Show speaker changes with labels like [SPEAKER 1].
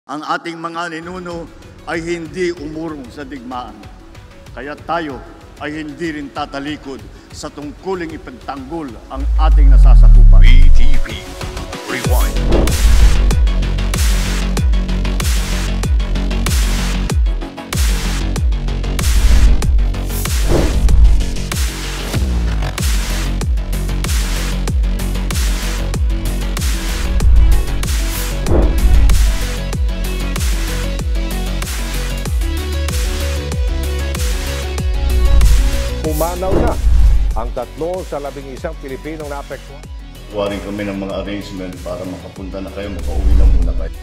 [SPEAKER 1] Ang ating mga ninuno ay hindi umurong sa digmaan. Kaya tayo ay hindi rin tatalikod sa tungkuling ipagtanggol ang ating nasasakupan.
[SPEAKER 2] BTP Rewind.
[SPEAKER 3] Pumanaw na ang 3 sa 11 Pilipinong naapektuhan.
[SPEAKER 1] Waring kami ng mga arrangement para makapunta na kayo, makauwi na muna kayo.